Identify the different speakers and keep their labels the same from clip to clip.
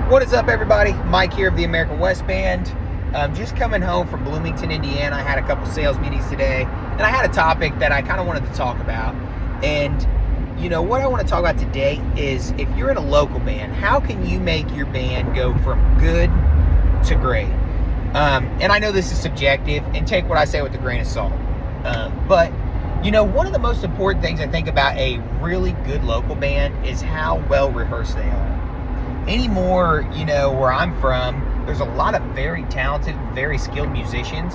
Speaker 1: What is up, everybody? Mike here of the American West Band. Just coming home from Bloomington, Indiana. I had a couple sales meetings today, and I had a topic that I kind of wanted to talk about. And, you know, what I want to talk about today is if you're in a local band, how can you make your band go from good to great? And I know this is subjective, and take what I say with a grain of salt. But, you know, one of the most important things I think about a really good local band is how well rehearsed they are. Anymore, you know, where I'm from, there's a lot of very talented, very skilled musicians,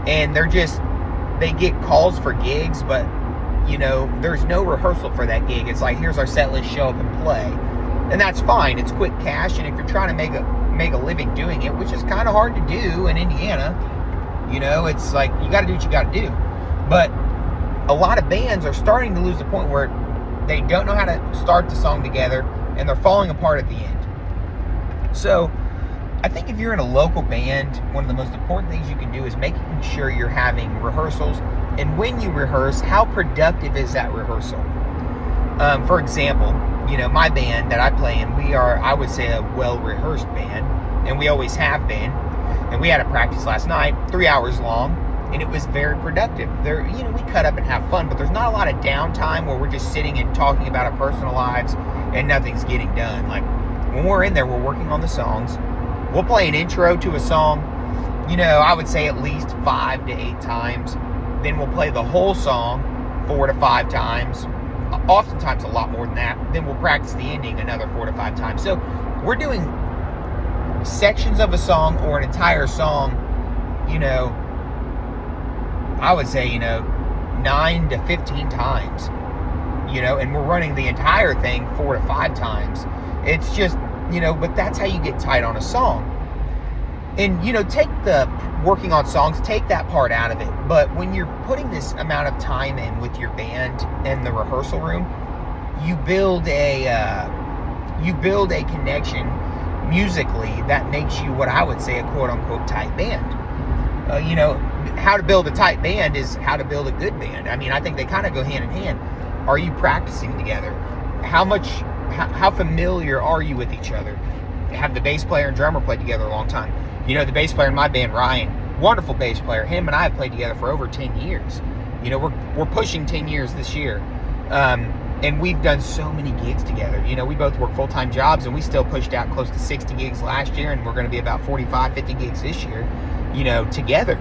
Speaker 1: and they get calls for gigs, but, you know, there's no rehearsal for that gig. It's like, here's our set list, show up and play. And that's fine. It's quick cash, and if you're trying to make a living doing it, which is kind of hard to do in Indiana, you know, it's like, you got to do what you got to do. But a lot of bands are starting to lose the point where they don't know how to start the song together, and they're falling apart at the end. So I think if you're in a local band, one of the most important things you can do is making sure you're having rehearsals. And when you rehearse, how productive is that rehearsal? For example, you know, my band that I play in, we are, I would say, a well-rehearsed band, and we always have been. And we had a practice last night, 3 hours long, and it was very productive. There, you know, we cut up and have fun, but there's not a lot of downtime where we're just sitting and talking about our personal lives and nothing's getting done. Like, when we're in there, we're working on the songs. We'll play an intro to a song, you know, I would say at least 5 to 8 times. Then we'll play the whole song 4 to 5 times. Oftentimes a lot more than that. Then we'll practice the ending another 4 to 5 times. So we're doing sections of a song or an entire song, you know, I would say, you know, 9 to 15 times, you know, and we're running the entire thing 4 to 5 times. It's just, you know, but that's how you get tight on a song. And, you know, take the working on songs, take that part out of it. But when you're putting this amount of time in with your band and the rehearsal room, you build a connection musically that makes you what I would say a quote-unquote tight band. You know, how to build a tight band is how to build a good band. I mean, I think they kind of go hand in hand. Are you practicing together? How familiar are you with each other? Have the bass player and drummer played together a long time? You know, the bass player in my band, Ryan, wonderful bass player. Him and I have played together for over 10 years. You know, we're pushing 10 years this year. And we've done so many gigs together. You know, we both work full-time jobs, and we still pushed out close to 60 gigs last year, and we're going to be about 45, 50 gigs this year, you know, together.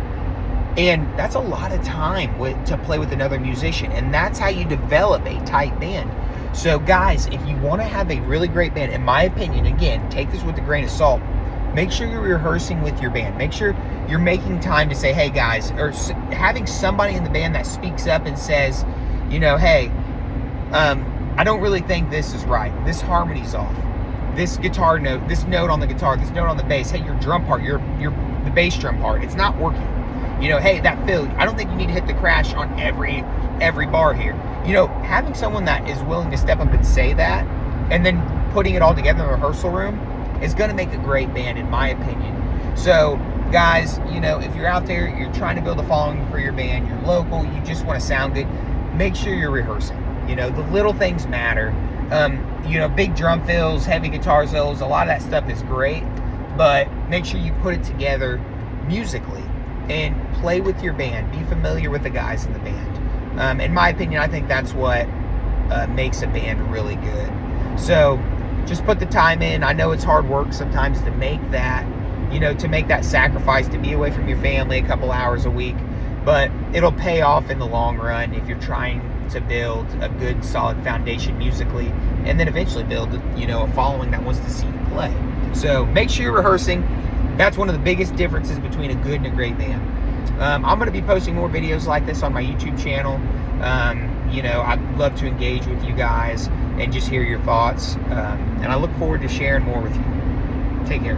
Speaker 1: And that's a lot of time to play with another musician. And that's how you develop a tight band. So guys, if you want to have a really great band, in my opinion, again, take this with a grain of salt, make sure you're rehearsing with your band. Make sure you're making time to say, hey guys, or having somebody in the band that speaks up and says, you know, hey, I don't really think this is right. This harmony's off. This guitar note, this note on the guitar, this note on the bass, hey, your drum part, the bass drum part, it's not working. You know, hey, that fill, I don't think you need to hit the crash on every bar here. You know, having someone that is willing to step up and say that, and then putting it all together in the rehearsal room is going to make a great band, in my opinion. So, guys, you know, if you're out there, you're trying to build a following for your band, you're local, you just want to sound good, make sure you're rehearsing. You know, the little things matter. You know, big drum fills, heavy guitar solos, a lot of that stuff is great, but make sure you put it together musically and play with your band. Be familiar with the guys in the band. In my opinion, I think that's what makes a band really good. So just put the time in. I know it's hard work sometimes to make that, you know, to make that sacrifice, to be away from your family a couple hours a week, but it'll pay off in the long run if you're trying to build a good, solid foundation musically, and then eventually build, you know, a following that wants to see you play. So make sure you're rehearsing. That's one of the biggest differences between a good and a great band. I'm going to be posting more videos like this on my YouTube channel. You know, I'd love to engage with you guys and just hear your thoughts. And I look forward to sharing more with you. Take care.